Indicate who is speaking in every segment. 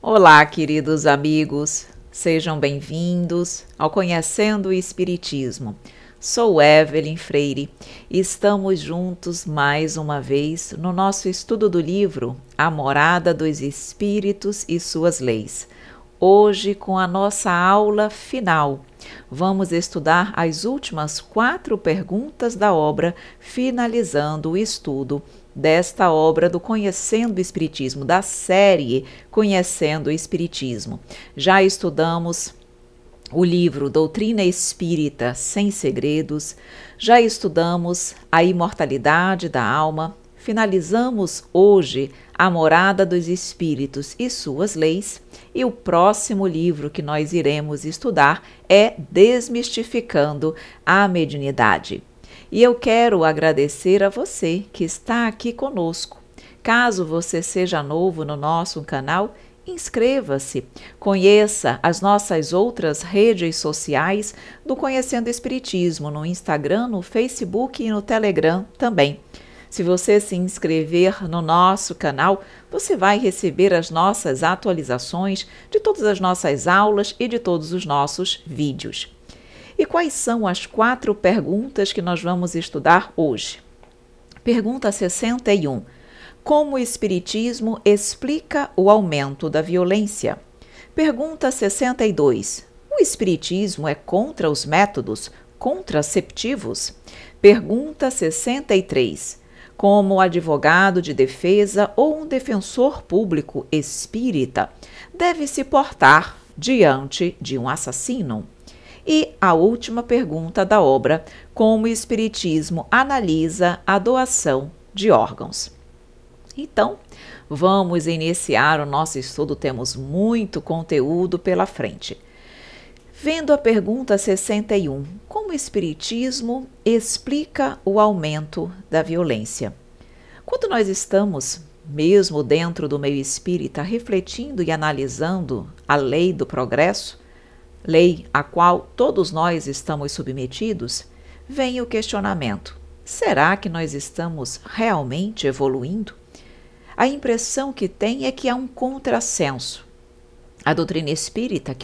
Speaker 1: Olá, queridos amigos, sejam bem-vindos ao Conhecendo o Espiritismo. Sou Evelyn Freire e estamos juntos mais uma vez no nosso estudo do livro A Morada dos Espíritos e Suas Leis. Hoje, com a nossa aula final, vamos estudar as últimas 4 perguntas da obra, finalizando o estudo desta obra do Conhecendo o Espiritismo, da série Conhecendo o Espiritismo. Já estudamos o livro Doutrina Espírita Sem Segredos, já estudamos a imortalidade da alma, finalizamos hoje A Morada dos Espíritos e Suas Leis, e o próximo livro que nós iremos estudar é Desmistificando a Mediunidade. E eu quero agradecer a você que está aqui conosco. Caso você seja novo no nosso canal, inscreva-se, conheça as nossas outras redes sociais do Conhecendo o Espiritismo, no Instagram, no Facebook e no Telegram também. Se você se inscrever no nosso canal, você vai receber as nossas atualizações de todas as nossas aulas e de todos os nossos vídeos. E quais são as 4 perguntas que nós vamos estudar hoje? Pergunta 61. Como o Espiritismo explica o aumento da violência? Pergunta 62. O Espiritismo é contra os métodos contraceptivos? Pergunta 63. Como advogado de defesa ou um defensor público espírita deve se portar diante de um assassino? E a última pergunta da obra, como o Espiritismo analisa a doação de órgãos. Então, vamos iniciar o nosso estudo, temos muito conteúdo pela frente. Vendo a pergunta 61, como o Espiritismo explica o aumento da violência? Quando nós estamos, mesmo dentro do meio espírita, refletindo e analisando a lei do progresso, lei a qual todos nós estamos submetidos, vem o questionamento: será que nós estamos realmente evoluindo? A impressão que tem é que há um contrassenso. A doutrina espírita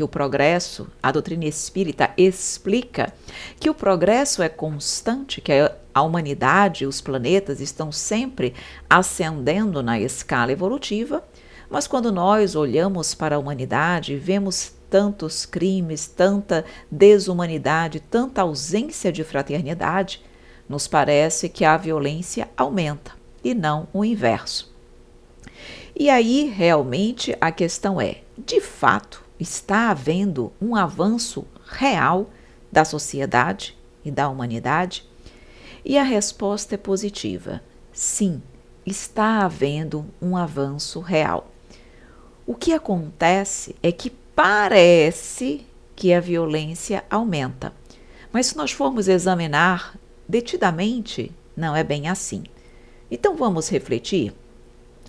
Speaker 1: a doutrina espírita explica que o progresso é constante, que a humanidade, os planetas estão sempre ascendendo na escala evolutiva, mas quando nós olhamos para a humanidade e vemos tantos crimes, tanta desumanidade, tanta ausência de fraternidade, nos parece que a violência aumenta e não o inverso. E aí, realmente, a questão é, de fato, está havendo um avanço real da sociedade e da humanidade? E a resposta é positiva. Sim, está havendo um avanço real. O que acontece é que parece que a violência aumenta, mas se nós formos examinar detidamente, não é bem assim. Então vamos refletir?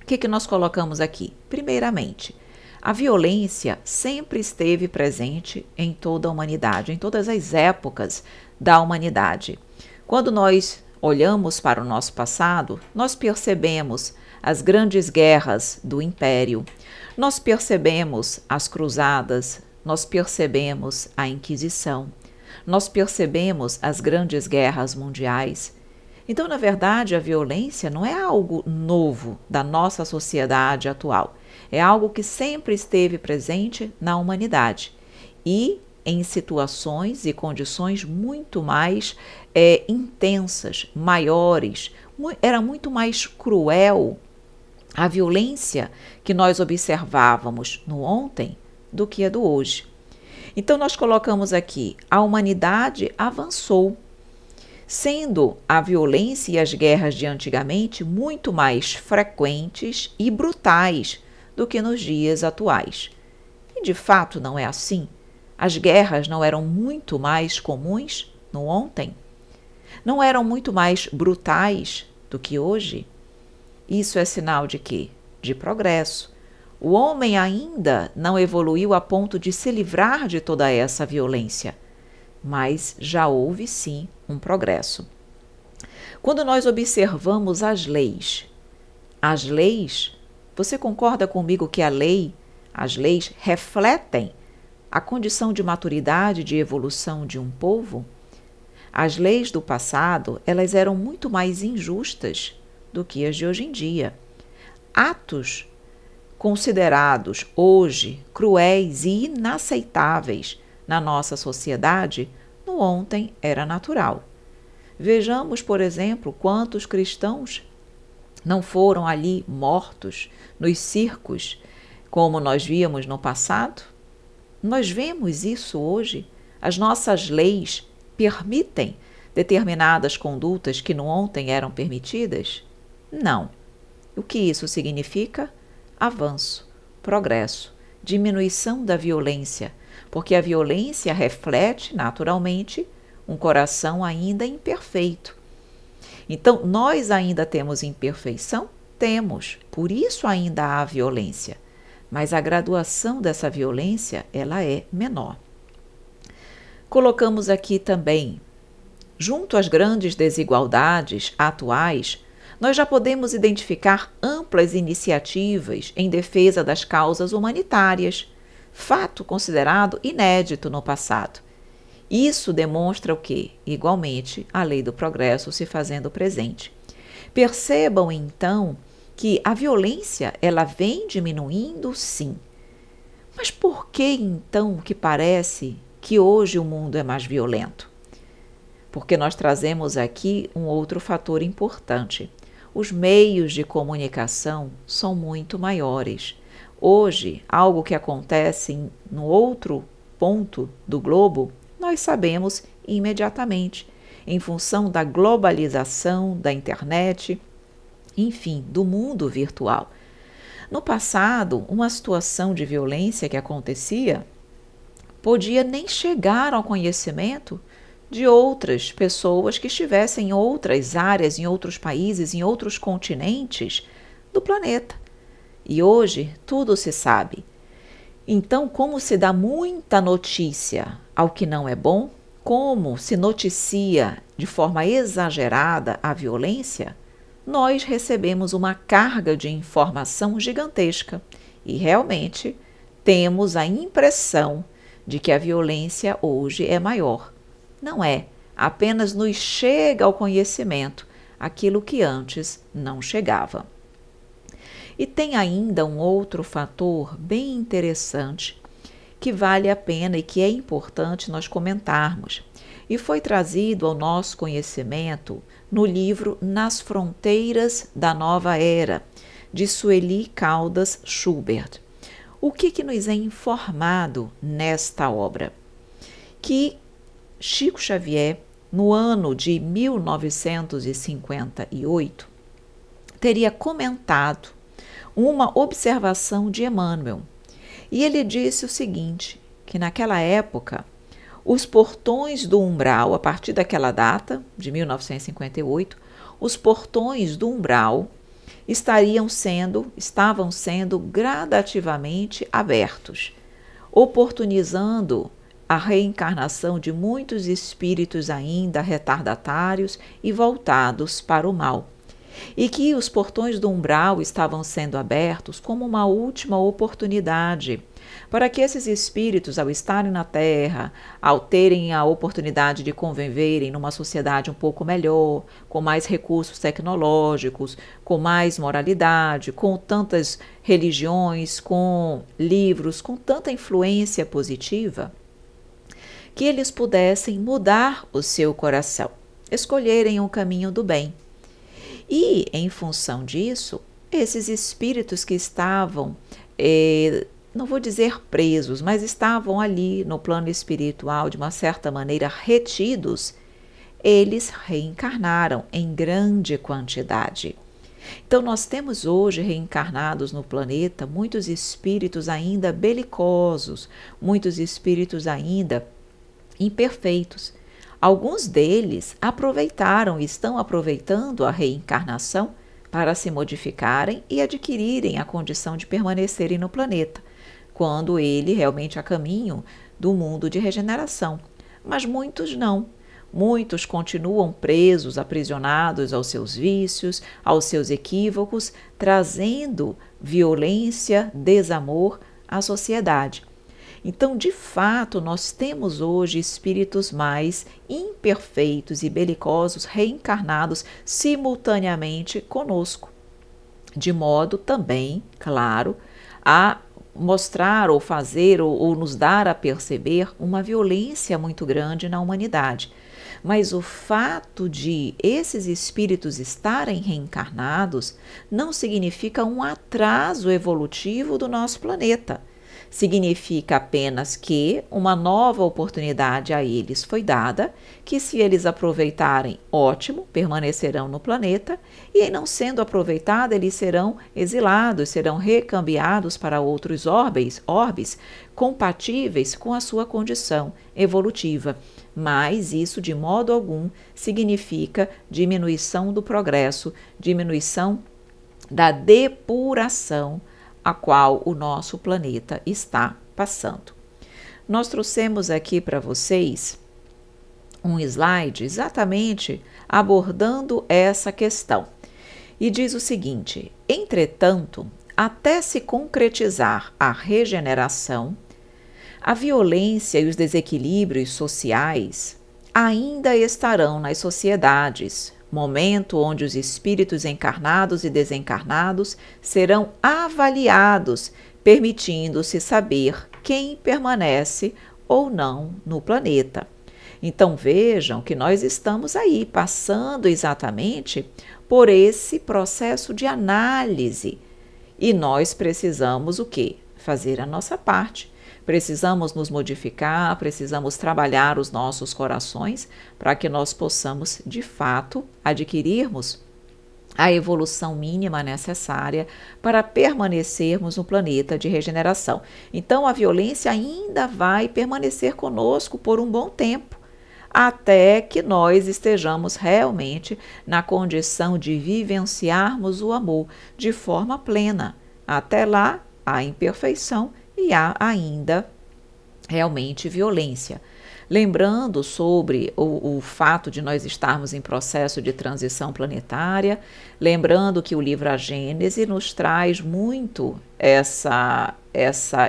Speaker 1: O que nós colocamos aqui? Primeiramente, a violência sempre esteve presente em toda a humanidade, em todas as épocas da humanidade. Quando nós olhamos para o nosso passado, nós percebemos as grandes guerras do Império, nós percebemos as cruzadas, nós percebemos a Inquisição, nós percebemos as grandes guerras mundiais. Então, na verdade, a violência não é algo novo da nossa sociedade atual. É algo que sempre esteve presente na humanidade e em situações e condições muito mais intensas, maiores. Era muito mais cruel a violência que nós observávamos no ontem do que a do hoje. Então, nós colocamos aqui, a humanidade avançou, sendo a violência e as guerras de antigamente muito mais frequentes e brutais do que nos dias atuais. E de fato não é assim. As guerras não eram muito mais comuns no ontem? Não eram muito mais brutais do que hoje? Isso é sinal de quê? De progresso. O homem ainda não evoluiu a ponto de se livrar de toda essa violência, mas já houve sim um progresso. Quando nós observamos as leis, você concorda comigo que a lei As leis refletem a condição de maturidade, de evolução de um povo. As leis do passado, elas eram muito mais injustas do que as de hoje em dia. Atos considerados hoje cruéis e inaceitáveis na nossa sociedade, no ontem era natural. Vejamos, por exemplo, quantos cristãos não foram ali mortos nos circos, como nós víamos no passado. Nós vemos isso hoje. As nossas leis permitem determinadas condutas que no ontem eram permitidas? Não. O que isso significa? Avanço, progresso, diminuição da violência, porque a violência reflete, naturalmente, um coração ainda imperfeito. Então, nós ainda temos imperfeição? Temos, por isso ainda há violência, mas a graduação dessa violência, ela é menor. Colocamos aqui também, junto às grandes desigualdades atuais, nós já podemos identificar amplas iniciativas em defesa das causas humanitárias, fato considerado inédito no passado. Isso demonstra o quê? Igualmente, a lei do progresso se fazendo presente. Percebam, então, que a violência, ela vem diminuindo, sim. Mas por que, então, que parece que hoje o mundo é mais violento? Porque nós trazemos aqui um outro fator importante. Os meios de comunicação são muito maiores. Hoje, algo que acontece no outro ponto do globo, nós sabemos imediatamente, em função da globalização, da internet, enfim, do mundo virtual. No passado, uma situação de violência que acontecia podia nem chegar ao conhecimento de outras pessoas que estivessem em outras áreas, em outros países, em outros continentes do planeta. E hoje tudo se sabe. Então, como se dá muita notícia ao que não é bom, como se noticia de forma exagerada a violência, nós recebemos uma carga de informação gigantesca e realmente temos a impressão de que a violência hoje é maior. Não é, apenas nos chega ao conhecimento aquilo que antes não chegava. E tem ainda um outro fator bem interessante que vale a pena e que é importante nós comentarmos. E foi trazido ao nosso conhecimento no livro Nas Fronteiras da Nova Era, de Sueli Caldas Schubert. O que nos é informado nesta obra? Que Chico Xavier, no ano de 1958, teria comentado uma observação de Emmanuel. E ele disse o seguinte, que naquela época, os portões do umbral, a partir daquela data, de 1958, os portões do umbral estavam sendo gradativamente abertos, oportunizando a reencarnação de muitos espíritos ainda retardatários e voltados para o mal. E que os portões do umbral estavam sendo abertos como uma última oportunidade para que esses espíritos, ao estarem na Terra, ao terem a oportunidade de conviverem numa sociedade um pouco melhor, com mais recursos tecnológicos, com mais moralidade, com tantas religiões, com livros, com tanta influência positiva, que eles pudessem mudar o seu coração, escolherem o caminho do bem. E, em função disso, esses espíritos que estavam, não vou dizer presos, mas estavam ali no plano espiritual, de uma certa maneira retidos, eles reencarnaram em grande quantidade. Então, nós temos hoje reencarnados no planeta muitos espíritos ainda belicosos, muitos espíritos ainda imperfeitos. Alguns deles aproveitaram e estão aproveitando a reencarnação para se modificarem e adquirirem a condição de permanecerem no planeta, quando ele realmente a caminho do mundo de regeneração. Mas muitos não. Muitos continuam presos, aprisionados aos seus vícios, aos seus equívocos, trazendo violência, desamor à sociedade. Então, de fato, nós temos hoje espíritos mais imperfeitos e belicosos reencarnados simultaneamente conosco, de modo também, claro, a mostrar ou fazer ou nos dar a perceber uma violência muito grande na humanidade. Mas o fato de esses espíritos estarem reencarnados não significa um atraso evolutivo do nosso planeta. Significa apenas que uma nova oportunidade a eles foi dada, que se eles aproveitarem, ótimo, permanecerão no planeta, e não sendo aproveitada, eles serão exilados, serão recambiados para outros orbes compatíveis com a sua condição evolutiva. Mas isso, de modo algum, significa diminuição do progresso, diminuição da depuração a qual o nosso planeta está passando. Nós trouxemos aqui para vocês um slide exatamente abordando essa questão. E diz o seguinte: entretanto, até se concretizar a regeneração, a violência e os desequilíbrios sociais ainda estarão nas sociedades, momento onde os espíritos encarnados e desencarnados serão avaliados, permitindo-se saber quem permanece ou não no planeta. Então vejam que nós estamos aí passando exatamente por esse processo de análise e nós precisamos o quê? Fazer a nossa parte. Precisamos nos modificar, precisamos trabalhar os nossos corações para que nós possamos, de fato, adquirirmos a evolução mínima necessária para permanecermos no planeta de regeneração. Então, a violência ainda vai permanecer conosco por um bom tempo, até que nós estejamos realmente na condição de vivenciarmos o amor de forma plena. Até lá, a imperfeição e há ainda realmente violência. Lembrando sobre o fato de nós estarmos em processo de transição planetária, lembrando que o livro A Gênese nos traz muito essa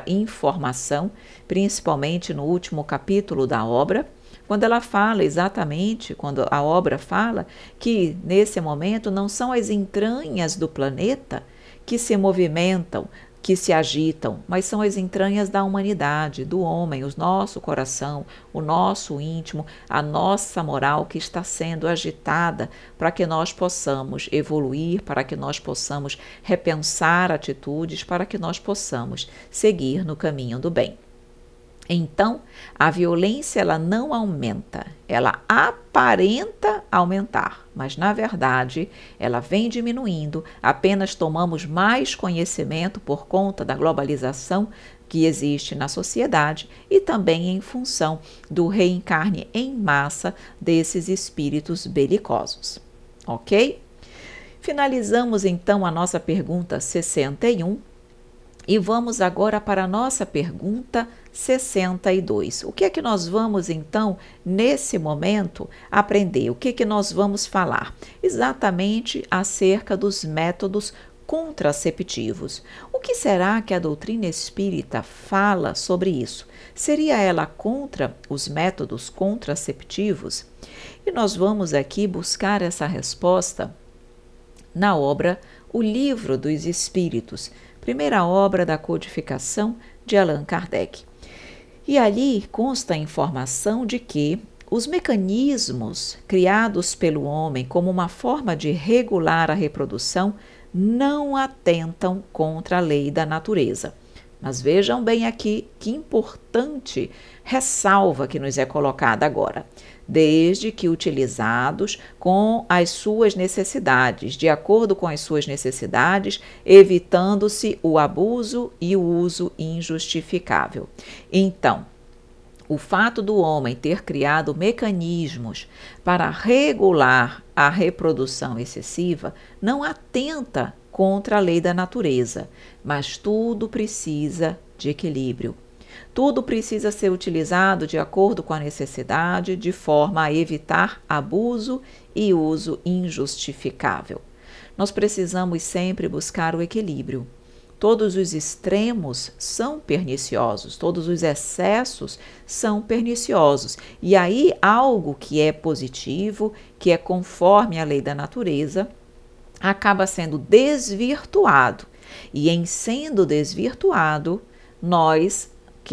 Speaker 1: informação, principalmente no último capítulo da obra, quando ela fala exatamente, quando a obra fala que nesse momento não são as entranhas do planeta que se movimentam, que se agitam, mas são as entranhas da humanidade, do homem, o nosso coração, o nosso íntimo, a nossa moral que está sendo agitada para que nós possamos evoluir, para que nós possamos repensar atitudes, para que nós possamos seguir no caminho do bem. Então, a violência ela não aumenta, ela aparenta aumentar, mas na verdade ela vem diminuindo, apenas tomamos mais conhecimento por conta da globalização que existe na sociedade e também em função do reencarne em massa desses espíritos belicosos, ok? Finalizamos então a nossa pergunta 61 e vamos agora para a nossa pergunta 62. O que é que nós vamos, então, nesse momento, aprender? O que é que nós vamos falar? Exatamente acerca dos métodos contraceptivos. O que será que a doutrina espírita fala sobre isso? Seria ela contra os métodos contraceptivos? E nós vamos aqui buscar essa resposta na obra O Livro dos Espíritos, primeira obra da codificação de Allan Kardec. E ali consta a informação de que os mecanismos criados pelo homem como uma forma de regular a reprodução não atentam contra a lei da natureza. Mas vejam bem aqui que importante ressalva que nos é colocada agora. Desde que utilizados com as suas necessidades, de acordo com as suas necessidades, evitando-se o abuso e o uso injustificável. Então, o fato do homem ter criado mecanismos para regular a reprodução excessiva não atenta contra a lei da natureza, mas tudo precisa de equilíbrio. Tudo precisa ser utilizado de acordo com a necessidade, de forma a evitar abuso e uso injustificável. Nós precisamos sempre buscar o equilíbrio. Todos os extremos são perniciosos, todos os excessos são perniciosos. E aí, algo que é positivo, que é conforme a lei da natureza, acaba sendo desvirtuado. E em sendo desvirtuado,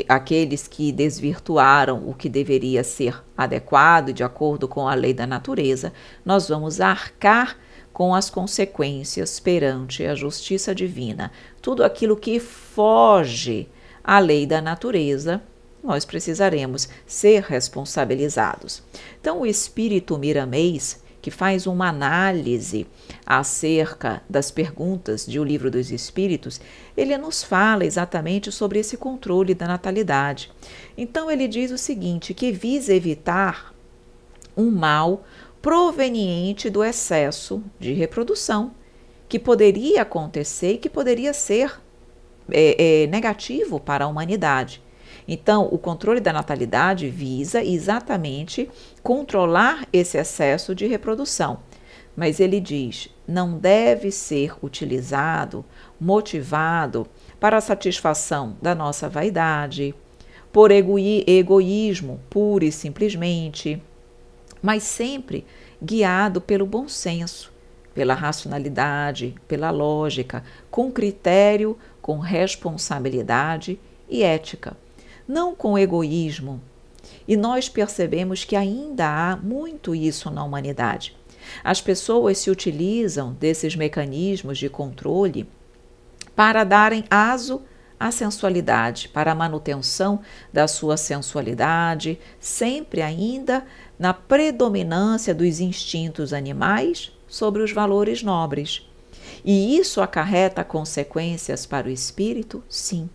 Speaker 1: aqueles que desvirtuaram o que deveria ser adequado de acordo com a lei da natureza, nós vamos arcar com as consequências perante a justiça divina. Tudo aquilo que foge à lei da natureza, nós precisaremos ser responsabilizados. Então, o espírito miramês, que faz uma análise acerca das perguntas de O Livro dos Espíritos, ele nos fala exatamente sobre esse controle da natalidade. Então, ele diz o seguinte, que visa evitar um mal proveniente do excesso de reprodução, que poderia acontecer e que poderia ser negativo para a humanidade. Então, o controle da natalidade visa exatamente controlar esse excesso de reprodução. Mas ele diz, não deve ser utilizado, motivado para a satisfação da nossa vaidade, por egoísmo puro e simplesmente, mas sempre guiado pelo bom senso, pela racionalidade, pela lógica, com critério, com responsabilidade e ética, não com egoísmo. E nós percebemos que ainda há muito isso na humanidade. As pessoas se utilizam desses mecanismos de controle para darem aso à sensualidade, para a manutenção da sua sensualidade, sempre ainda na predominância dos instintos animais sobre os valores nobres. E isso acarreta consequências para o espírito? Sim.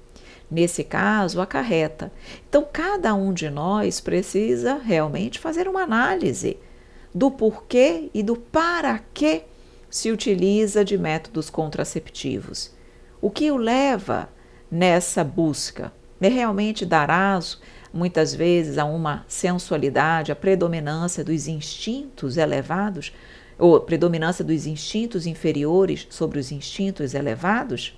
Speaker 1: Nesse caso, acarreta. Então, cada um de nós precisa realmente fazer uma análise do porquê e do para que se utiliza de métodos contraceptivos. O que o leva nessa busca? É realmente dar aso, muitas vezes, a uma sensualidade, a predominância dos instintos elevados, ou predominância dos instintos inferiores sobre os instintos elevados?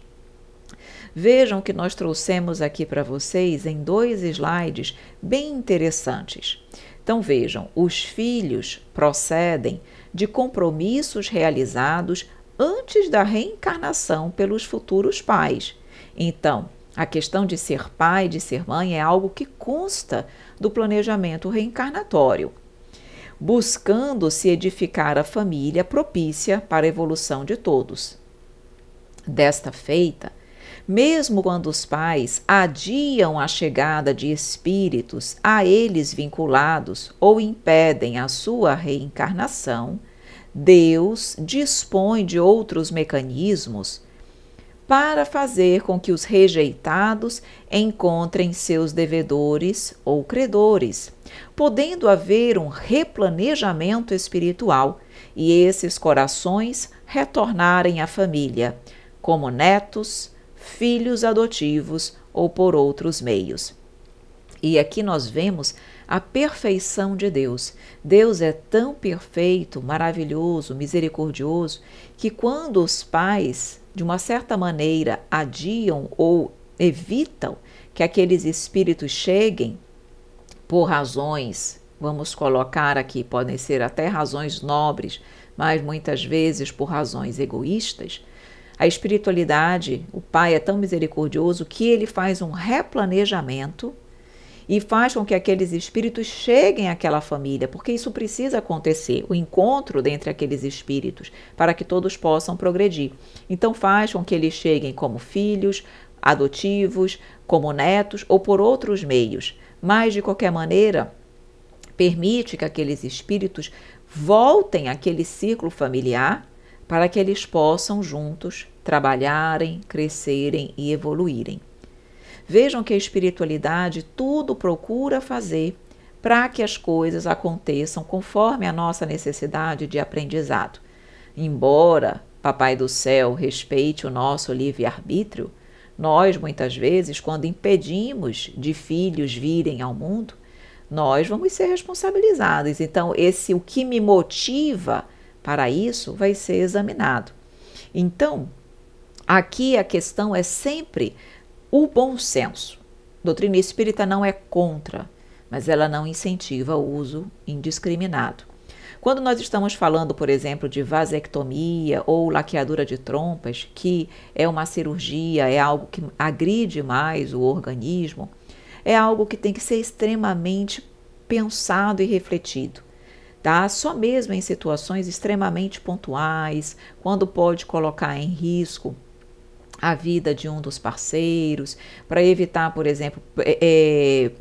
Speaker 1: Vejam que nós trouxemos aqui para vocês em 2 slides bem interessantes. Então vejam, os filhos procedem de compromissos realizados antes da reencarnação pelos futuros pais. Então, a questão de ser pai, de ser mãe é algo que consta do planejamento reencarnatório, buscando se edificar a família propícia para a evolução de todos. Desta feita, mesmo quando os pais adiam a chegada de espíritos a eles vinculados ou impedem a sua reencarnação, Deus dispõe de outros mecanismos para fazer com que os rejeitados encontrem seus devedores ou credores, podendo haver um replanejamento espiritual e esses corações retornarem à família, como netos, filhos adotivos ou por outros meios. E aqui nós vemos a perfeição de Deus. Deus é tão perfeito, maravilhoso, misericordioso, que quando os pais, de uma certa maneira, adiam ou evitam que aqueles espíritos cheguem por razões, vamos colocar aqui, podem ser até razões nobres, mas muitas vezes por razões egoístas, a espiritualidade, o Pai é tão misericordioso que ele faz um replanejamento e faz com que aqueles espíritos cheguem àquela família, porque isso precisa acontecer, o encontro entre aqueles espíritos, para que todos possam progredir. Então faz com que eles cheguem como filhos, adotivos, como netos ou por outros meios, mas de qualquer maneira permite que aqueles espíritos voltem àquele ciclo familiar para que eles possam juntos trabalharem, crescerem e evoluírem. Vejam que a espiritualidade tudo procura fazer para que as coisas aconteçam conforme a nossa necessidade de aprendizado. Embora Papai do Céu respeite o nosso livre-arbítrio, nós muitas vezes, quando impedimos de filhos virem ao mundo, nós vamos ser responsabilizados. Então, o que me motiva para isso vai ser examinado. Então, Aqui a questão é sempre o bom senso. A doutrina espírita não é contra, mas ela não incentiva o uso indiscriminado. Quando nós estamos falando, por exemplo, de vasectomia ou laqueadura de trompas, que é uma cirurgia, é algo que agride mais o organismo, é algo que tem que ser extremamente pensado e refletido. Tá? Só mesmo em situações extremamente pontuais, quando pode colocar em risco a vida de um dos parceiros, para evitar, por exemplo, eu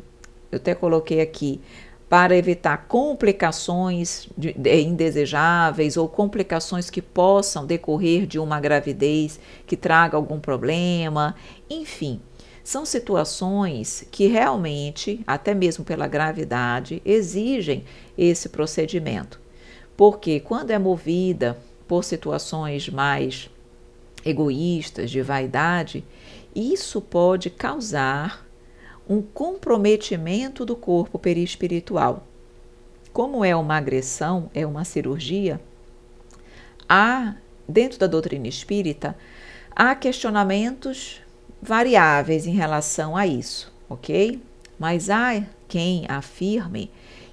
Speaker 1: até coloquei aqui, para evitar complicações indesejáveis ou complicações que possam decorrer de uma gravidez que traga algum problema, enfim. São situações que realmente, até mesmo pela gravidade, exigem esse procedimento. Porque quando é movida por situações mais egoístas, de vaidade, isso pode causar um comprometimento do corpo perispiritual. Como é uma agressão, é uma cirurgia, dentro da doutrina espírita, há questionamentos variáveis em relação a isso, ok? Mas há quem afirme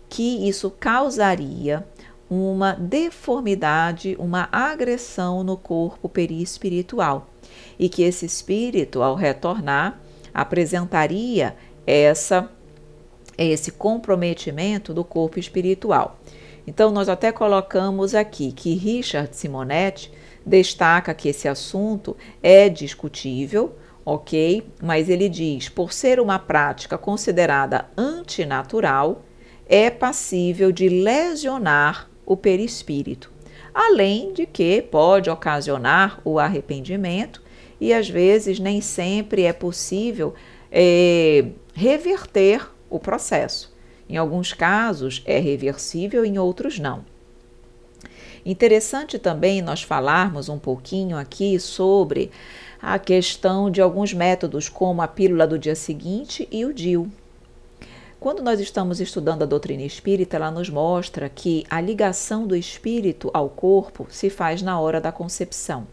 Speaker 1: que isso causaria uma deformidade, uma agressão no corpo perispiritual e que esse espírito, ao retornar, apresentaria esse comprometimento do corpo espiritual. Então, nós até colocamos aqui que Richard Simonetti destaca que esse assunto é discutível, ok? Mas ele diz, por ser uma prática considerada antinatural, é passível de lesionar o perispírito, além de que pode ocasionar o arrependimento e às vezes nem sempre é possível reverter o processo. Em alguns casos é reversível, em outros não. Interessante também nós falarmos um pouquinho aqui sobre a questão de alguns métodos, como a pílula do dia seguinte e o DIU. Quando nós estamos estudando a doutrina espírita, ela nos mostra que a ligação do espírito ao corpo se faz na hora da concepção.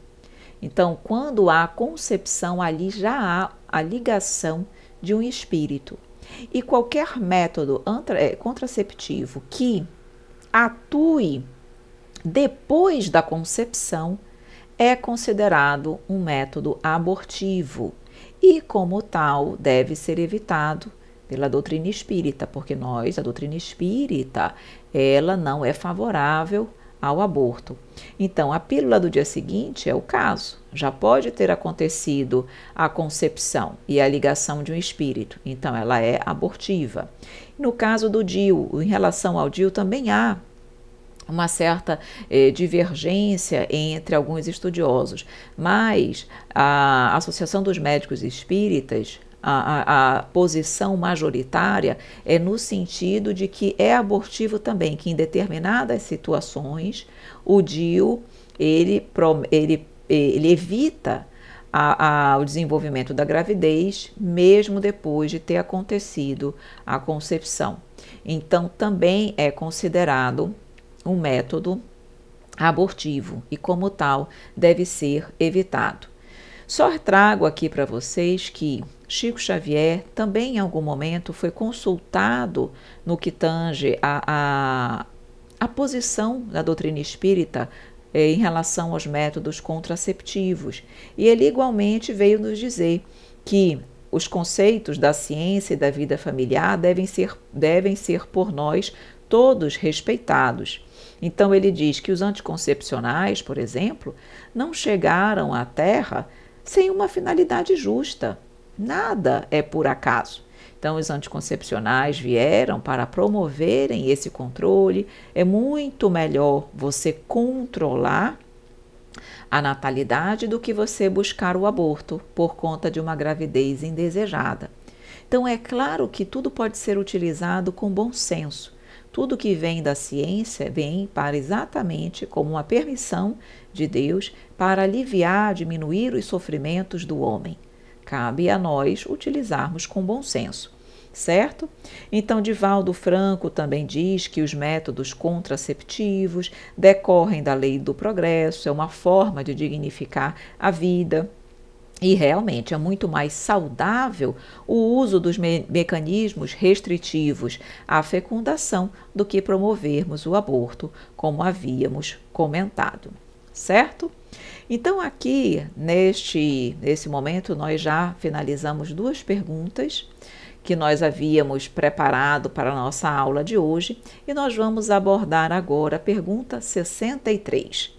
Speaker 1: Então, quando há concepção, ali já há a ligação de um espírito. E qualquer método contraceptivo que atue depois da concepção é considerado um método abortivo e, como tal, deve ser evitado pela doutrina espírita, porque a doutrina espírita, ela não é favorável ao aborto. Então, a pílula do dia seguinte é o caso. Já pode ter acontecido a concepção e a ligação de um espírito. Então, ela é abortiva. No caso do DIU, em relação ao DIU, também há uma certa divergência entre alguns estudiosos. Mas a Associação dos Médicos Espíritas, a posição majoritária é no sentido de que é abortivo também, que em determinadas situações o DIU ele evita o desenvolvimento da gravidez, mesmo depois de ter acontecido a concepção. Então, também é considerado um método abortivo e, como tal, deve ser evitado. Só trago aqui para vocês que Chico Xavier também em algum momento foi consultado no que tange a posição da doutrina espírita em relação aos métodos contraceptivos. E ele igualmente veio nos dizer que os conceitos da ciência e da vida familiar devem ser por nós todos respeitados. Então ele diz que os anticoncepcionais, por exemplo, não chegaram à Terra sem uma finalidade justa. Nada é por acaso. Então, os anticoncepcionais vieram para promoverem esse controle. É muito melhor você controlar a natalidade do que você buscar o aborto por conta de uma gravidez indesejada. Então, é claro que tudo pode ser utilizado com bom senso. Tudo que vem da ciência vem para exatamente como uma permissão de Deus para aliviar, diminuir os sofrimentos do homem. Cabe a nós utilizarmos com bom senso, certo? Então, Divaldo Franco também diz que os métodos contraceptivos decorrem da lei do progresso, é uma forma de dignificar a vida. E realmente é muito mais saudável o uso dos mecanismos restritivos à fecundação do que promovermos o aborto, como havíamos comentado, certo? Então aqui, nesse momento, nós já finalizamos 2 perguntas que nós havíamos preparado para a nossa aula de hoje e nós vamos abordar agora a pergunta 63.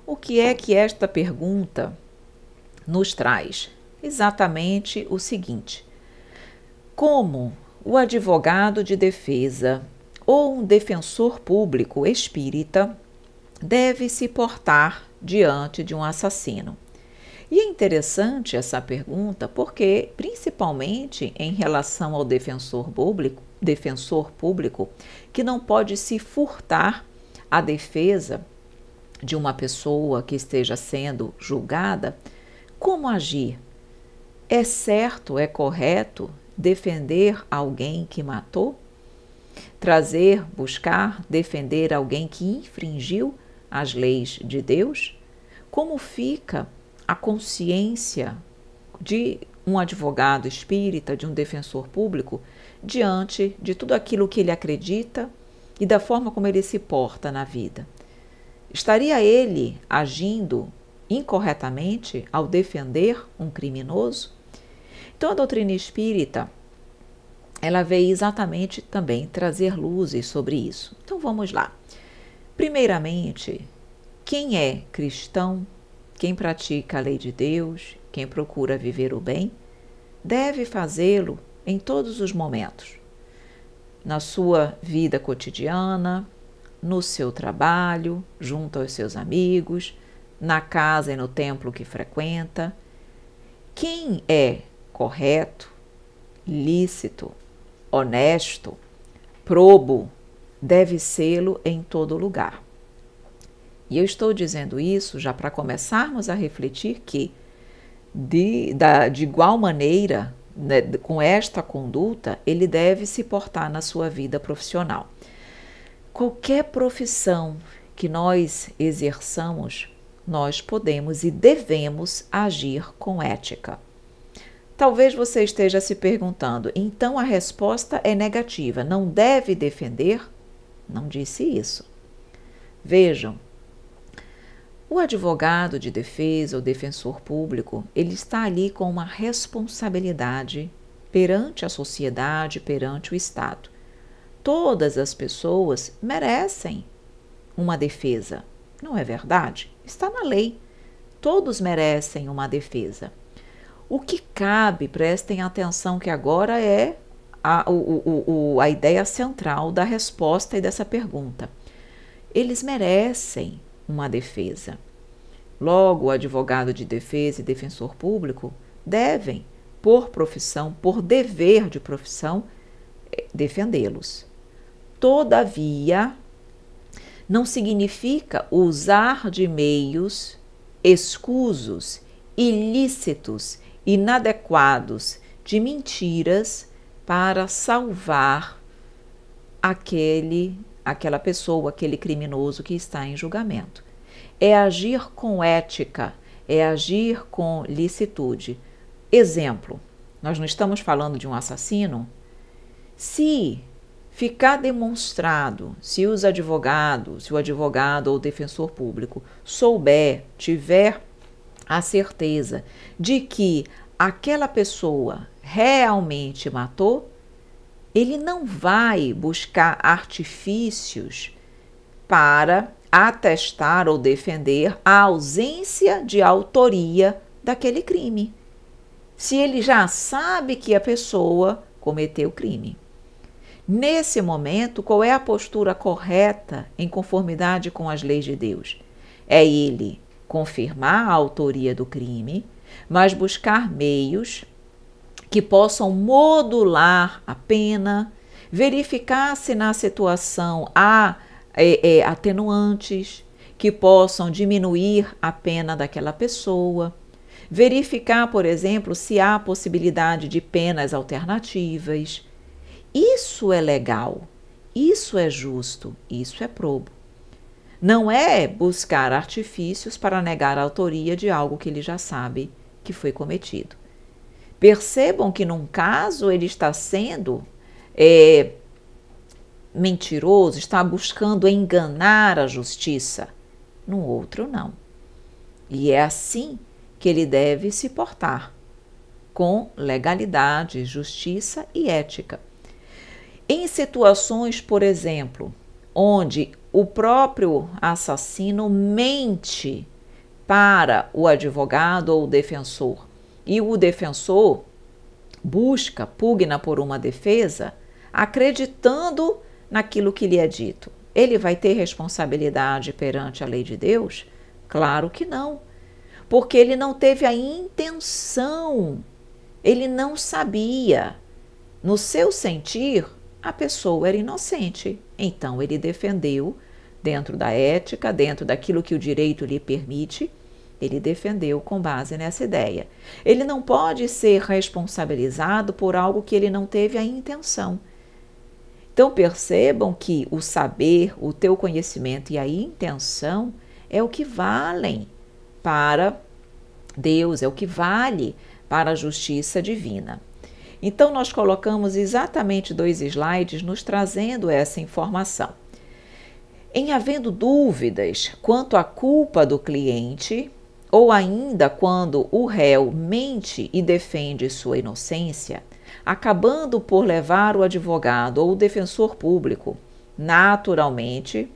Speaker 1: O que é que esta pergunta nos traz? Exatamente o seguinte: como o advogado de defesa ou um defensor público espírita deve se portar diante de um assassino? E é interessante essa pergunta porque, principalmente em relação ao defensor público, que não pode se furtar à defesa de uma pessoa que esteja sendo julgada, como agir? É certo, é correto defender alguém que matou? Buscar, defender alguém que infringiu as leis de Deus? Como fica a consciência de um advogado espírita, de um defensor público, diante de tudo aquilo que ele acredita e da forma como ele se porta na vida? Estaria ele agindo incorretamente ao defender um criminoso? Então, a doutrina espírita, ela veio exatamente também trazer luzes sobre isso. Então, vamos lá. Primeiramente, quem é cristão, quem pratica a lei de Deus, quem procura viver o bem, deve fazê-lo em todos os momentos. Na sua vida cotidiana, no seu trabalho, junto aos seus amigos, na casa e no templo que frequenta. Quem é correto, lícito, honesto, probo, deve sê-lo em todo lugar. E eu estou dizendo isso já para começarmos a refletir que, de igual maneira, né, com esta conduta, ele deve se portar na sua vida profissional. Qualquer profissão que nós exerçamos, nós podemos e devemos agir com ética. Talvez você esteja se perguntando, então a resposta é negativa, não deve defender? Não disse isso. Vejam, o advogado de defesa ou defensor público, ele está ali com uma responsabilidade perante a sociedade, perante o Estado. Todas as pessoas merecem uma defesa, não é verdade? Está na lei. Todos merecem uma defesa. O que cabe, prestem atenção que agora é a ideia central da resposta e dessa pergunta. Eles merecem uma defesa. Logo, o advogado de defesa e defensor público devem, por profissão, por dever de profissão, defendê-los. Todavia, não significa usar de meios escusos, ilícitos, inadequados, de mentiras para salvar aquela pessoa, aquele criminoso que está em julgamento. É agir com ética, é agir com licitude. Exemplo, nós não estamos falando de um assassino? Se ficar demonstrado, se o advogado ou o defensor público tiver a certeza de que aquela pessoa realmente matou, ele não vai buscar artifícios para atestar ou defender a ausência de autoria daquele crime, se ele já sabe que a pessoa cometeu o crime. Nesse momento, qual é a postura correta em conformidade com as leis de Deus? É ele confirmar a autoria do crime, mas buscar meios que possam modular a pena, verificar se na situação há atenuantes que possam diminuir a pena daquela pessoa, verificar, por exemplo, se há possibilidade de penas alternativas. Isso é legal, isso é justo, isso é probo. Não é buscar artifícios para negar a autoria de algo que ele já sabe que foi cometido. Percebam que num caso ele está sendo mentiroso, está buscando enganar a justiça, no outro não. E é assim que ele deve se portar, com legalidade, justiça e ética. Em situações, por exemplo, onde o próprio assassino mente para o advogado ou o defensor, e o defensor pugna por uma defesa, acreditando naquilo que lhe é dito, ele vai ter responsabilidade perante a lei de Deus? Claro que não, porque ele não teve a intenção, ele não sabia. No seu sentir, a pessoa era inocente, então ele defendeu, dentro da ética, dentro daquilo que o direito lhe permite, ele defendeu com base nessa ideia. Ele não pode ser responsabilizado por algo que ele não teve a intenção. Então percebam que o saber, o teu conhecimento e a intenção é o que valem para Deus, é o que vale para a justiça divina. Então nós colocamos exatamente 2 slides nos trazendo essa informação. Em havendo dúvidas quanto à culpa do cliente, ou ainda quando o réu mente e defende sua inocência, acabando por levar o advogado ou o defensor público, naturalmente,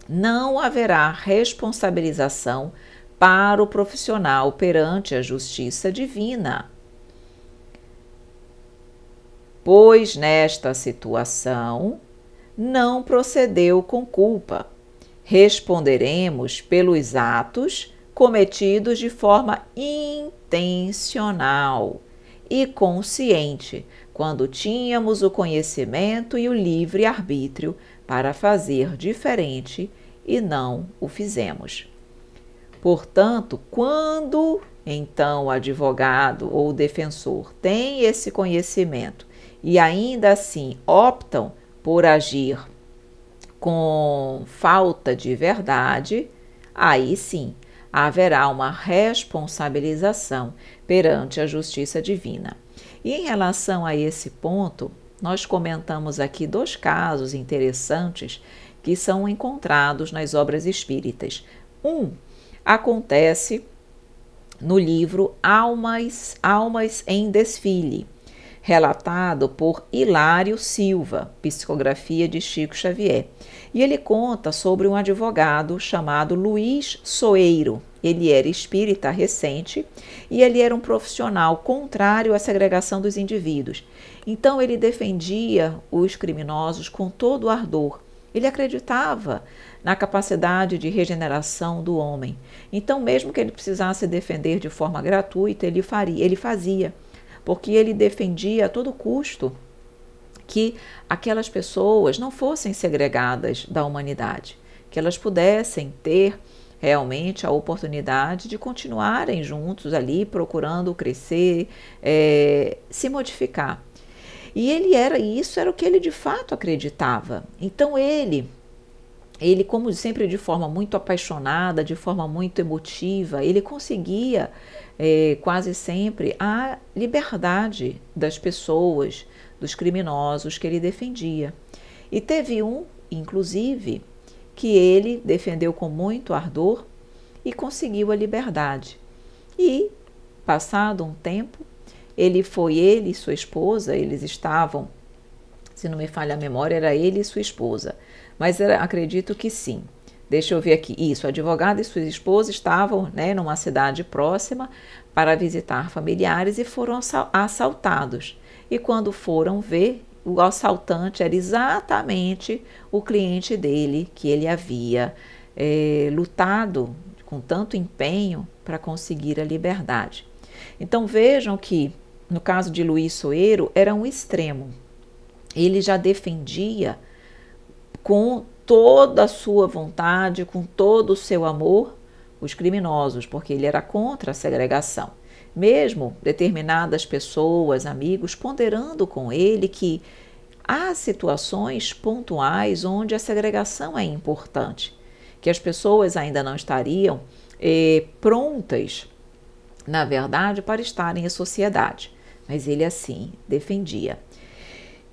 Speaker 1: não haverá responsabilização para o profissional perante a justiça divina. Pois nesta situação não procedeu com culpa. Responderemos pelos atos cometidos de forma intencional e consciente, quando tínhamos o conhecimento e o livre-arbítrio para fazer diferente e não o fizemos. Portanto, quando então o advogado ou o defensor tem esse conhecimento e ainda assim optam por agir com falta de verdade, aí sim haverá uma responsabilização perante a justiça divina. E em relação a esse ponto, nós comentamos aqui 2 casos interessantes que são encontrados nas obras espíritas. Um acontece no livro Almas em Desfile, relatado por Hilário Silva, psicografia de Chico Xavier. E ele conta sobre um advogado chamado Luiz Soeiro. Ele era espírita recente e ele era um profissional contrário à segregação dos indivíduos. Então ele defendia os criminosos com todo o ardor. Ele acreditava na capacidade de regeneração do homem. Então, mesmo que ele precisasse defender de forma gratuita, ele fazia, porque ele defendia a todo custo que aquelas pessoas não fossem segregadas da humanidade, que elas pudessem ter realmente a oportunidade de continuarem juntos ali, procurando crescer, se modificar. E isso era o que ele de fato acreditava. Então ele, como sempre, de forma muito apaixonada, de forma muito emotiva, ele conseguia quase sempre a liberdade das pessoas, dos criminosos que ele defendia. E teve um, inclusive, que ele defendeu com muito ardor e conseguiu a liberdade. E, passado um tempo, ele e sua esposa, eles estavam, se não me falha a memória, era ele e sua esposa, mas acredito que sim. Deixa eu ver aqui. Isso, o advogado e sua esposa estavam, numa cidade próxima para visitar familiares e foram assaltados. E quando foram ver, o assaltante era exatamente o cliente dele, que ele havia lutado com tanto empenho para conseguir a liberdade. Então vejam que, no caso de Luiz Soeiro, era um extremo. Ele já defendia com toda a sua vontade, com todo o seu amor, os criminosos, porque ele era contra a segregação. Mesmo determinadas pessoas, amigos, ponderando com ele que há situações pontuais onde a segregação é importante. que as pessoas ainda não estariam prontas, na verdade, para estarem em sociedade. Mas ele assim defendia.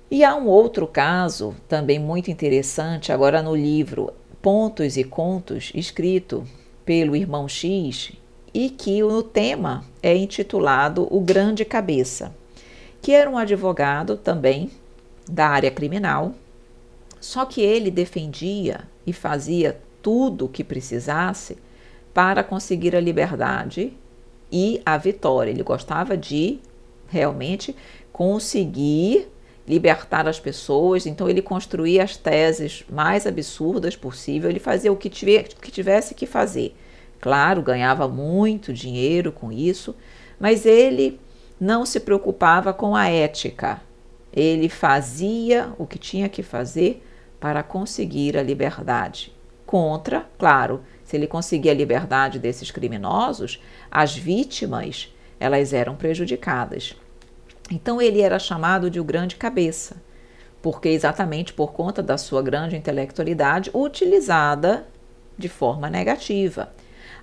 Speaker 1: E há um outro caso, também muito interessante, agora no livro Pontos e Contos, escrito pelo irmão X, e que o tema é intitulado O Grande Cabeça, que era um advogado também da área criminal, só que ele defendia e fazia tudo o que precisasse para conseguir a liberdade e a vitória. Ele gostava de realmente conseguir libertar as pessoas, então ele construía as teses mais absurdas possível, ele fazia o que tivesse que fazer. Claro, ganhava muito dinheiro com isso, mas ele não se preocupava com a ética. Ele fazia o que tinha que fazer para conseguir a liberdade. Claro, se ele conseguia a liberdade desses criminosos, as vítimas, elas eram prejudicadas. Então ele era chamado de o Grande Cabeça, porque exatamente por conta da sua grande intelectualidade utilizada de forma negativa.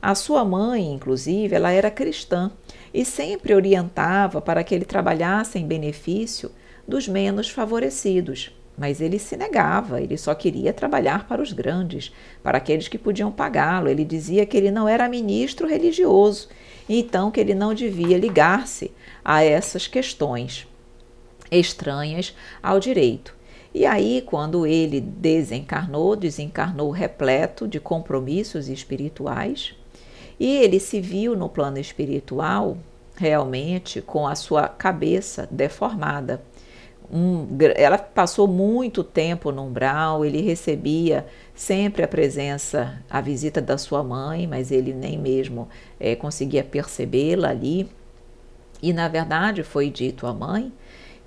Speaker 1: A sua mãe, inclusive, ela era cristã e sempre orientava para que ele trabalhasse em benefício dos menos favorecidos. Mas ele se negava, ele só queria trabalhar para os grandes, para aqueles que podiam pagá-lo. Ele dizia que ele não era ministro religioso, então que ele não devia ligar-se a essas questões estranhas ao direito. E aí, quando ele desencarnou repleto de compromissos espirituais, e ele se viu no plano espiritual realmente com a sua cabeça deformada. Ela passou muito tempo no umbral, ele recebia sempre a visita da sua mãe, mas ele nem mesmo conseguia percebê-la ali. E, na verdade, foi dito à mãe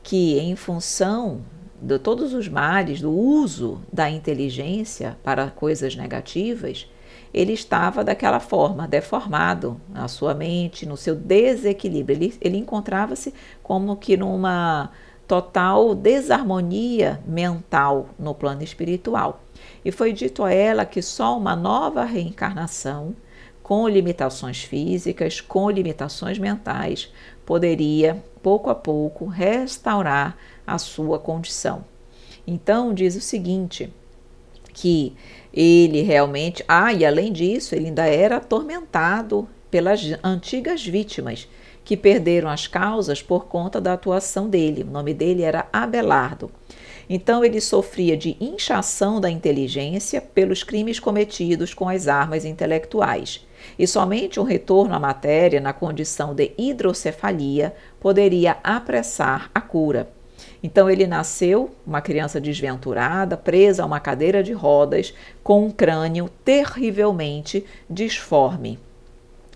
Speaker 1: que, em função de todos os males, do uso da inteligência para coisas negativas, ele estava daquela forma, deformado na sua mente, no seu desequilíbrio. Ele encontrava-se como que numa total desarmonia mental no plano espiritual. E foi dito a ela que só uma nova reencarnação, com limitações físicas, com limitações mentais, poderia, pouco a pouco, restaurar a sua condição. Então, diz o seguinte, que ele realmente... e além disso, ele ainda era atormentado pelas antigas vítimas, que perderam as causas por conta da atuação dele. O nome dele era Abelardo. Então, ele sofria de inchação da inteligência pelos crimes cometidos com as armas intelectuais. E somente um retorno à matéria na condição de hidrocefalia poderia apressar a cura. Então, ele nasceu uma criança desventurada, presa a uma cadeira de rodas, com um crânio terrivelmente disforme,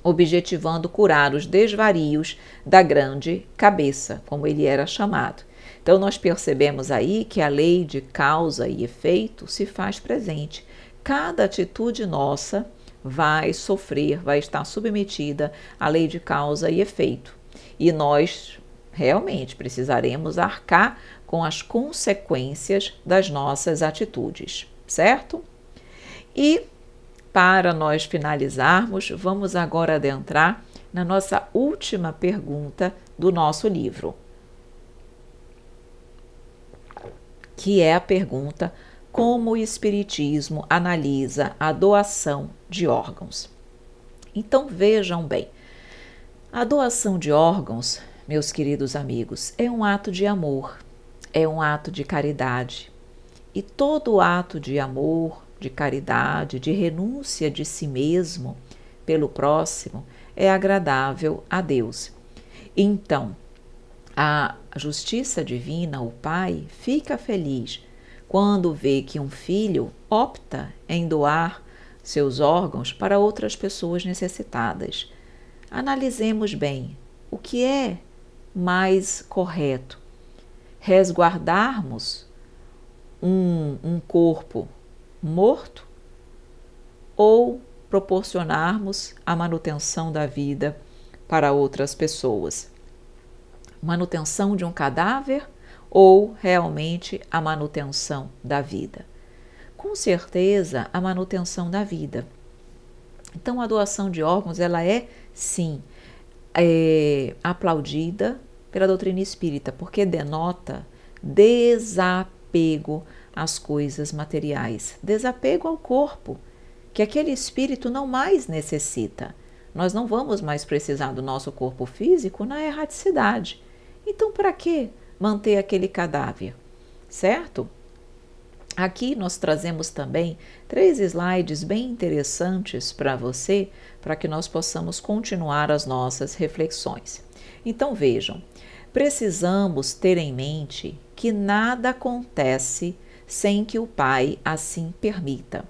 Speaker 1: objetivando curar os desvarios da grande cabeça, como ele era chamado. Então, nós percebemos aí que a lei de causa e efeito se faz presente. Cada atitude nossa vai sofrer, vai estar submetida à lei de causa e efeito. E nós realmente precisaremos arcar com as consequências das nossas atitudes, certo? E para nós finalizarmos, vamos agora adentrar na nossa última pergunta do nosso livro, que é a pergunta: como o Espiritismo analisa a doação de órgãos? Então vejam bem, a doação de órgãos, meus queridos amigos, é um ato de amor, é um ato de caridade. E todo ato de amor, de caridade, de renúncia de si mesmo pelo próximo é agradável a Deus. Então, a justiça divina, o Pai, fica feliz quando vê que um filho opta em doar seus órgãos para outras pessoas necessitadas. Analisemos bem o que é mais correto: resguardarmos um corpo morto ou proporcionarmos a manutenção da vida para outras pessoas? Manutenção de um cadáver ou realmente a manutenção da vida? Com certeza, a manutenção da vida. Então, a doação de órgãos, ela é, sim, aplaudida pela doutrina espírita, porque denota desapego às coisas materiais, desapego ao corpo, que aquele espírito não mais necessita. Nós não vamos mais precisar do nosso corpo físico na erraticidade. Então, para que manter aquele cadáver? Certo? Aqui nós trazemos também 3 slides bem interessantes para você, para que nós possamos continuar as nossas reflexões. Então vejam, precisamos ter em mente que nada acontece sem que o Pai assim permita.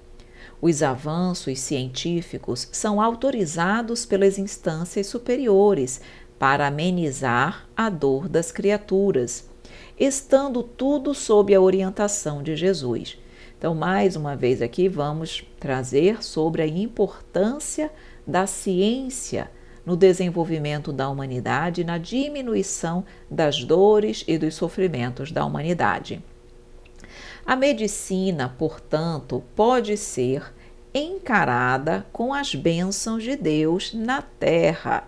Speaker 1: Os avanços científicos são autorizados pelas instâncias superiores para amenizar a dor das criaturas, estando tudo sob a orientação de Jesus. Então, mais uma vez aqui, vamos trazer sobre a importância da ciência no desenvolvimento da humanidade e na diminuição das dores e dos sofrimentos da humanidade. A medicina, portanto, pode ser encarada com as bênçãos de Deus na Terra,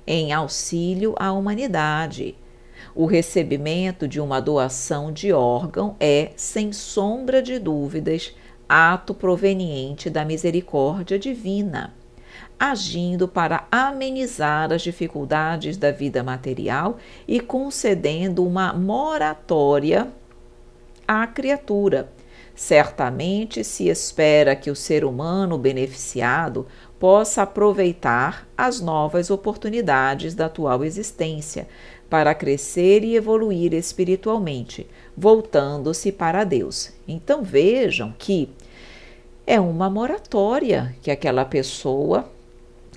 Speaker 1: em auxílio à humanidade. O recebimento de uma doação de órgão é, sem sombra de dúvidas, ato proveniente da misericórdia divina, agindo para amenizar as dificuldades da vida material e concedendo uma moratória à criatura. Certamente se espera que o ser humano beneficiado possa aproveitar as novas oportunidades da atual existência para crescer e evoluir espiritualmente, voltando-se para Deus. Então vejam que é uma moratória que aquela pessoa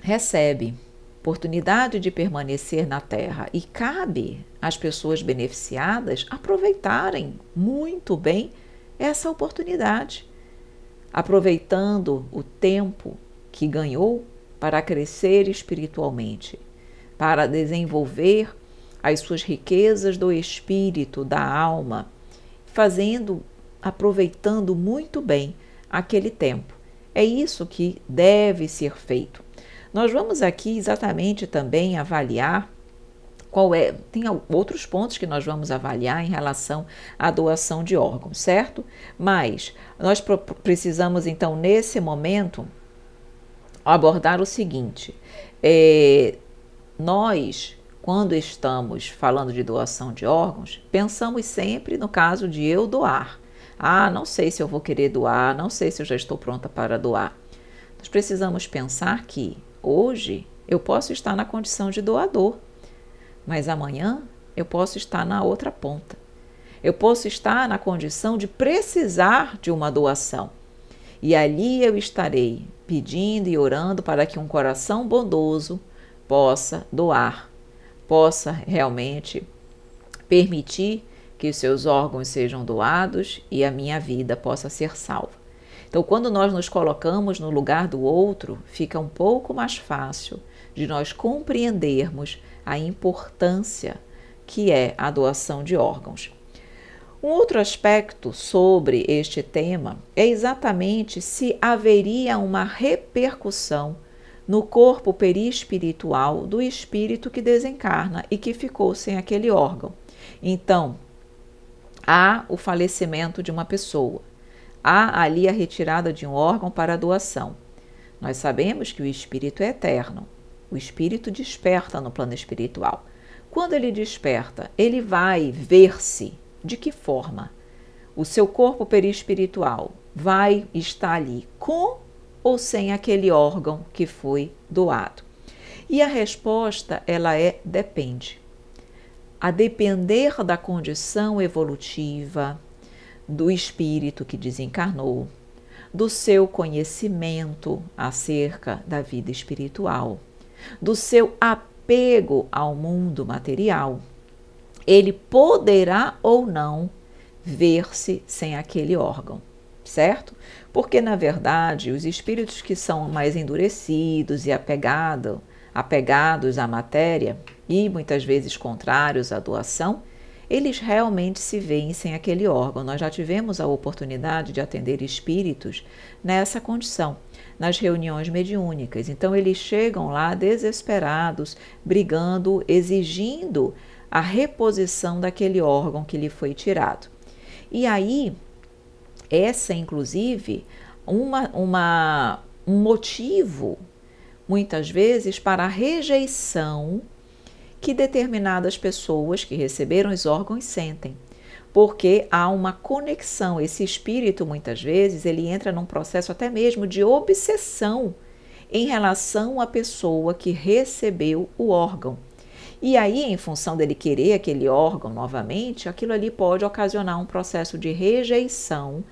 Speaker 1: recebe, oportunidade de permanecer na Terra, e cabe às pessoas beneficiadas aproveitarem muito bem essa oportunidade, aproveitando o tempo que ganhou para crescer espiritualmente, para desenvolver as suas riquezas do espírito, da alma, aproveitando muito bem aquele tempo. É isso que deve ser feito. Nós vamos aqui exatamente também avaliar tem outros pontos que nós vamos avaliar em relação à doação de órgãos, certo? Mas nós precisamos, então, nesse momento, abordar o seguinte: nós, quando estamos falando de doação de órgãos, pensamos sempre no caso de eu doar. Não sei se eu vou querer doar, não sei se eu já estou pronta para doar. Nós precisamos pensar que hoje eu posso estar na condição de doador, mas amanhã eu posso estar na outra ponta. Eu posso estar na condição de precisar de uma doação. E ali eu estarei pedindo e orando para que um coração bondoso possa doar, possa realmente permitir que os seus órgãos sejam doados e a minha vida possa ser salva. Então, quando nós nos colocamos no lugar do outro, fica um pouco mais fácil de nós compreendermos a importância que é a doação de órgãos. Um outro aspecto sobre este tema é exatamente se haveria uma repercussão no corpo perispiritual do espírito que desencarna e que ficou sem aquele órgão. Então, há o falecimento de uma pessoa, há ali a retirada de um órgão para a doação. Nós sabemos que o espírito é eterno. O espírito desperta no plano espiritual. Quando ele desperta, ele vai ver-se de que forma? O seu corpo perispiritual vai estar ali com ou sem aquele órgão que foi doado? E a resposta, ela depende. A depender da condição evolutiva do espírito que desencarnou, do seu conhecimento acerca da vida espiritual, do seu apego ao mundo material, ele poderá ou não ver-se sem aquele órgão, certo? Porque, na verdade, os espíritos que são mais endurecidos e apegados à matéria e muitas vezes contrários à doação, eles realmente se veem sem aquele órgão. Nós já tivemos a oportunidade de atender espíritos nessa condição, nas reuniões mediúnicas. Então, eles chegam lá desesperados, brigando, exigindo a reposição daquele órgão que lhe foi tirado. E aí, essa, inclusive, um motivo, muitas vezes, para a rejeição que determinadas pessoas que receberam os órgãos sentem. Porque há uma conexão, esse espírito, muitas vezes, ele entra num processo até mesmo de obsessão em relação à pessoa que recebeu o órgão. E aí, em função dele querer aquele órgão novamente, aquilo ali pode ocasionar um processo de rejeição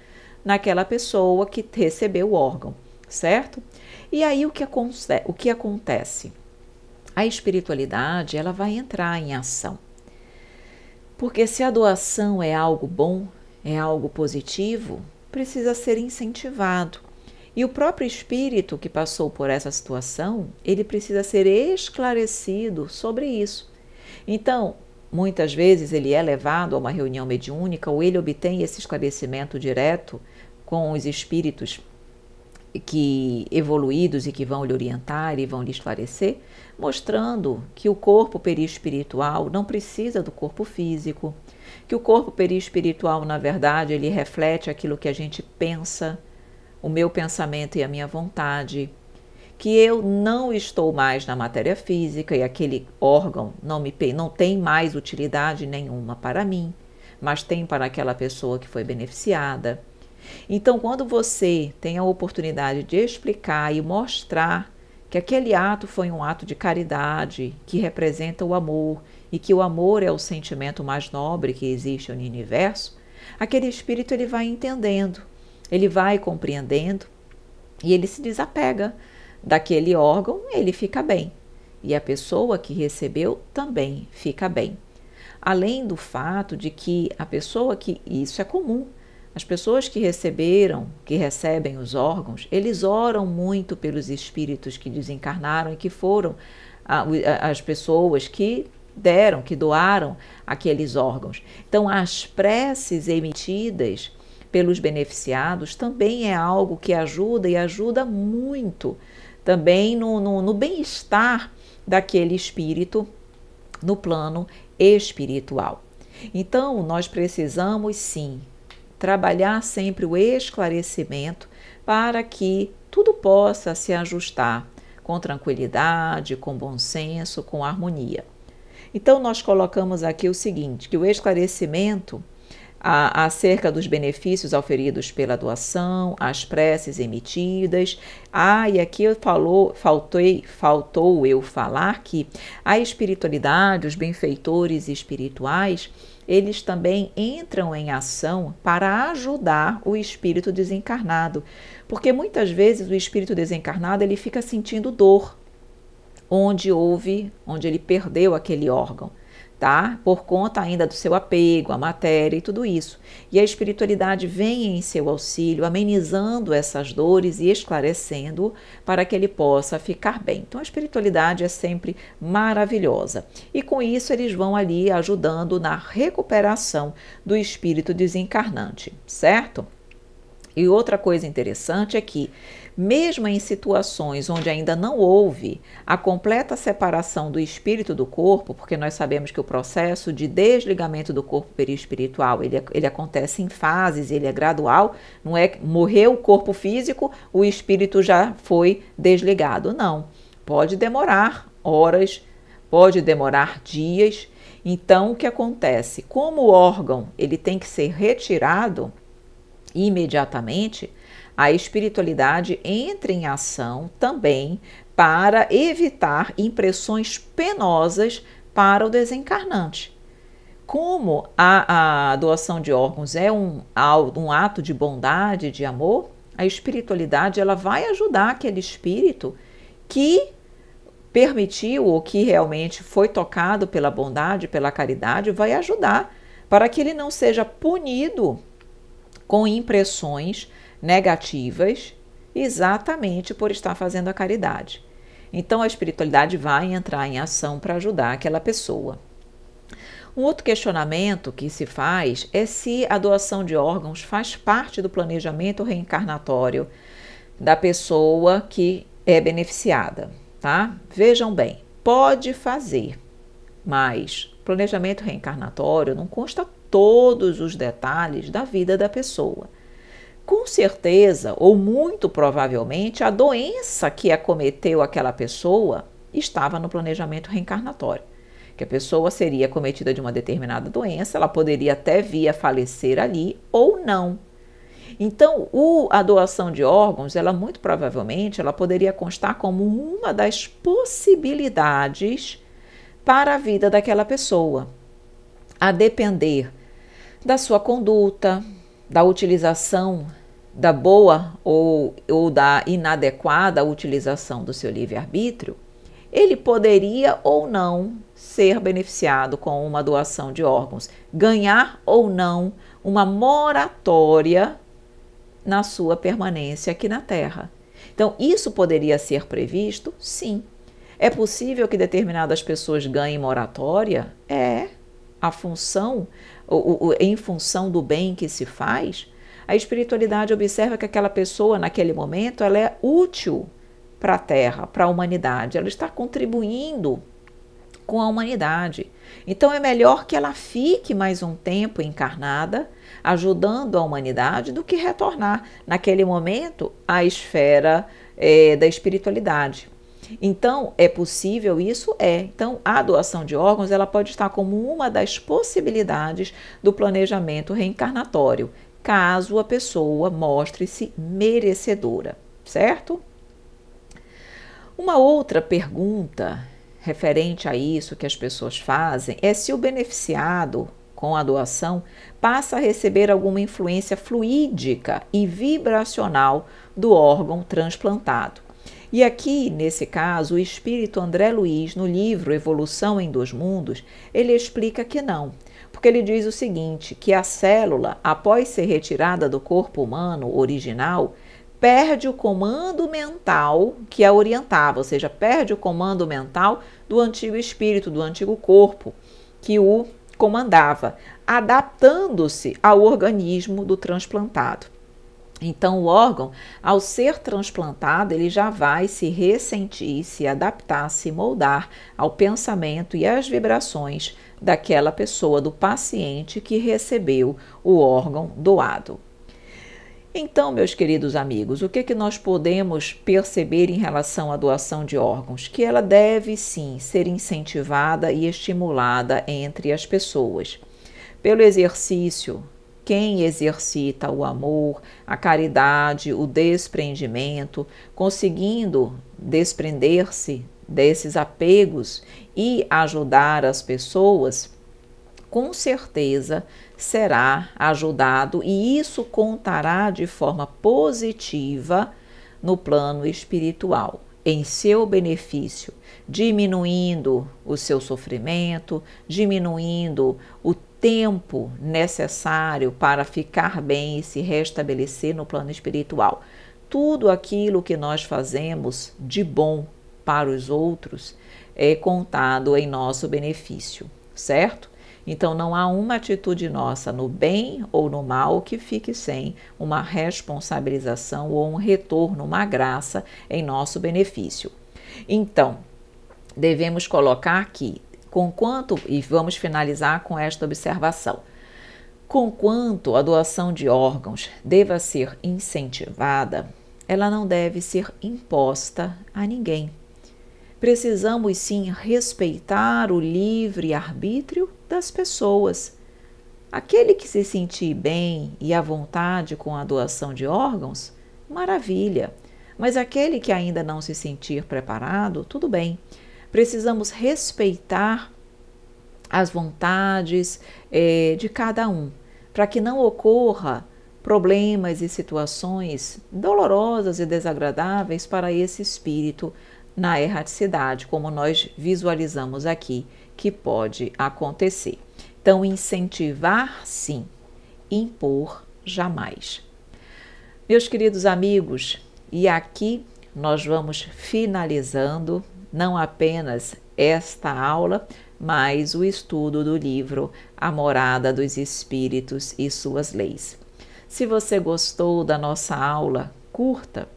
Speaker 1: naquela pessoa que recebeu o órgão, certo? E aí, o que acontece? A espiritualidade, ela vai entrar em ação. Porque se a doação é algo bom, é algo positivo, precisa ser incentivado. E o próprio espírito que passou por essa situação, ele precisa ser esclarecido sobre isso. Então, muitas vezes ele é levado a uma reunião mediúnica ou ele obtém esse esclarecimento direto com os espíritos que evoluídos e que vão lhe orientar e vão lhe esclarecer, mostrando que o corpo perispiritual não precisa do corpo físico, que o corpo perispiritual, na verdade, ele reflete aquilo que a gente pensa, o meu pensamento e a minha vontade, que eu não estou mais na matéria física e aquele órgão não tem mais utilidade nenhuma para mim, mas tem para aquela pessoa que foi beneficiada. Então, quando você tem a oportunidade de explicar e mostrar que aquele ato foi um ato de caridade, que representa o amor, e que o amor é o sentimento mais nobre que existe no universo, aquele espírito ele vai entendendo, ele vai compreendendo e ele se desapega daquele órgão, ele fica bem. E a pessoa que recebeu também fica bem. Além do fato de que a pessoa que... Isso é comum. As pessoas que recebem os órgãos, eles oram muito pelos espíritos que desencarnaram e que foram as pessoas que doaram aqueles órgãos. Então, as preces emitidas pelos beneficiados também é algo que ajuda e ajuda muito também no bem-estar daquele espírito no plano espiritual. Então, nós precisamos sim trabalhar sempre o esclarecimento para que tudo possa se ajustar com tranquilidade, com bom senso, com harmonia. Então, nós colocamos aqui o seguinte, que o esclarecimento acerca dos benefícios auferidos pela doação, as preces emitidas. E aqui faltou eu falar que a espiritualidade, os benfeitores espirituais, eles também entram em ação para ajudar o espírito desencarnado, porque muitas vezes o espírito desencarnado ele fica sentindo dor onde ele perdeu aquele órgão, tá? Por conta ainda do seu apego à matéria e tudo isso. E a espiritualidade vem em seu auxílio, amenizando essas dores e esclarecendo para que ele possa ficar bem. Então a espiritualidade é sempre maravilhosa. E com isso eles vão ali ajudando na recuperação do espírito desencarnante, certo? E outra coisa interessante é que, mesmo em situações onde ainda não houve a completa separação do espírito do corpo, porque nós sabemos que o processo de desligamento do corpo perispiritual, ele acontece em fases, ele é gradual, não é morreu o corpo físico, o espírito já foi desligado, não. Pode demorar horas, pode demorar dias. Então, o que acontece? Como o órgão ele tem que ser retirado imediatamente, a espiritualidade entra em ação também para evitar impressões penosas para o desencarnante. Como a doação de órgãos é um ato de bondade, de amor, a espiritualidade ela vai ajudar aquele espírito que permitiu ou que realmente foi tocado pela bondade, pela caridade, vai ajudar para que ele não seja punido com impressões negativas, exatamente por estar fazendo a caridade. Então, a espiritualidade vai entrar em ação para ajudar aquela pessoa. Um outro questionamento que se faz é se a doação de órgãos faz parte do planejamento reencarnatório da pessoa que é beneficiada, tá? Vejam bem, pode fazer, mas planejamento reencarnatório não consta todos os detalhes da vida da pessoa. Com certeza, ou muito provavelmente, a doença que acometeu aquela pessoa estava no planejamento reencarnatório. Que a pessoa seria acometida de uma determinada doença, ela poderia até vir a falecer ali ou não. Então, a doação de órgãos, ela muito provavelmente, ela poderia constar como uma das possibilidades para a vida daquela pessoa, a depender da sua conduta, da utilização da boa ou da inadequada utilização do seu livre-arbítrio, ele poderia ou não ser beneficiado com uma doação de órgãos, ganhar ou não uma moratória na sua permanência aqui na Terra. Então, isso poderia ser previsto? Sim. É possível que determinadas pessoas ganhem moratória? É. A função, em função do bem que se faz, a espiritualidade observa que aquela pessoa, naquele momento, ela é útil para a Terra, para a humanidade. Ela está contribuindo com a humanidade. Então, é melhor que ela fique mais um tempo encarnada, ajudando a humanidade, do que retornar, naquele momento, à esfera da espiritualidade. Então, é possível isso? É. Então, a doação de órgãos, ela pode estar como uma das possibilidades do planejamento reencarnatório, caso a pessoa mostre-se merecedora, certo? Uma outra pergunta referente a isso que as pessoas fazem é se o beneficiado com a doação passa a receber alguma influência fluídica e vibracional do órgão transplantado. E aqui, nesse caso, o espírito André Luiz, no livro Evolução em Dois Mundos, ele explica que não, porque ele diz o seguinte, que a célula, após ser retirada do corpo humano original, perde o comando mental que a orientava, ou seja, perde o comando mental do antigo espírito, do antigo corpo que o comandava, adaptando-se ao organismo do transplantado. Então, o órgão, ao ser transplantado, ele já vai se ressentir, se adaptar, se moldar ao pensamento e às vibrações daquela pessoa, do paciente que recebeu o órgão doado. Então, meus queridos amigos, o que nós podemos perceber em relação à doação de órgãos? Que ela deve, sim, ser incentivada e estimulada entre as pessoas. Pelo exercício, quem exercita o amor, a caridade, o desprendimento, conseguindo desprender-se desses apegos e ajudar as pessoas, com certeza será ajudado e isso contará de forma positiva no plano espiritual, em seu benefício, diminuindo o seu sofrimento, diminuindo o tempo necessário para ficar bem e se restabelecer no plano espiritual. Tudo aquilo que nós fazemos de bom para os outros é contado em nosso benefício, certo? Então, não há uma atitude nossa no bem ou no mal que fique sem uma responsabilização ou um retorno, uma graça em nosso benefício. Então, devemos colocar aqui, e vamos finalizar com esta observação, conquanto a doação de órgãos deva ser incentivada, ela não deve ser imposta a ninguém. Precisamos sim respeitar o livre-arbítrio das pessoas. Aquele que se sentir bem e à vontade com a doação de órgãos, maravilha. Mas aquele que ainda não se sentir preparado, tudo bem. Precisamos respeitar as vontades de cada um, para que não ocorra problemas e situações dolorosas e desagradáveis para esse espírito na erraticidade, como nós visualizamos aqui, que pode acontecer. Então, incentivar, sim, impor, jamais. Meus queridos amigos, e aqui nós vamos finalizando não apenas esta aula, mas o estudo do livro A Morada dos Espíritos e Suas Leis. Se você gostou da nossa aula, curta.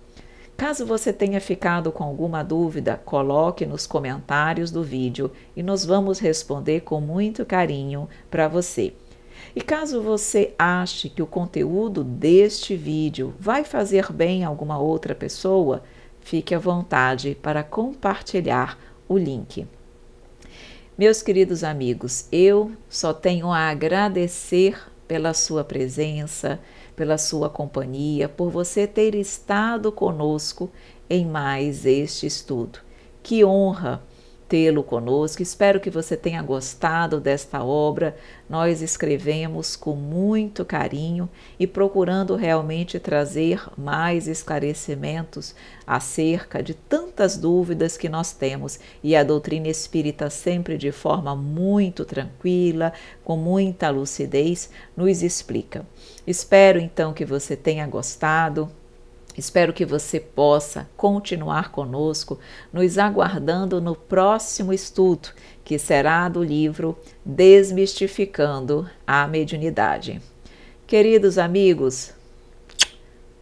Speaker 1: Caso você tenha ficado com alguma dúvida, coloque nos comentários do vídeo e nós vamos responder com muito carinho para você. E caso você ache que o conteúdo deste vídeo vai fazer bem a alguma outra pessoa, fique à vontade para compartilhar o link. Meus queridos amigos, eu só tenho a agradecer pela sua presença, pela sua companhia, por você ter estado conosco em mais este estudo. Que honra tê-lo conosco, espero que você tenha gostado desta obra. Nós escrevemos com muito carinho e procurando realmente trazer mais esclarecimentos acerca de tantas dúvidas que nós temos, e a doutrina espírita sempre de forma muito tranquila, com muita lucidez, nos explica. Espero então que você tenha gostado. Espero que você possa continuar conosco, nos aguardando no próximo estudo, que será do livro Desmistificando a Mediunidade. Queridos amigos,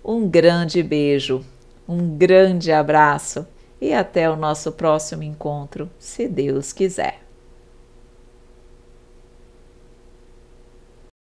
Speaker 1: um grande beijo, um grande abraço e até o nosso próximo encontro, se Deus quiser.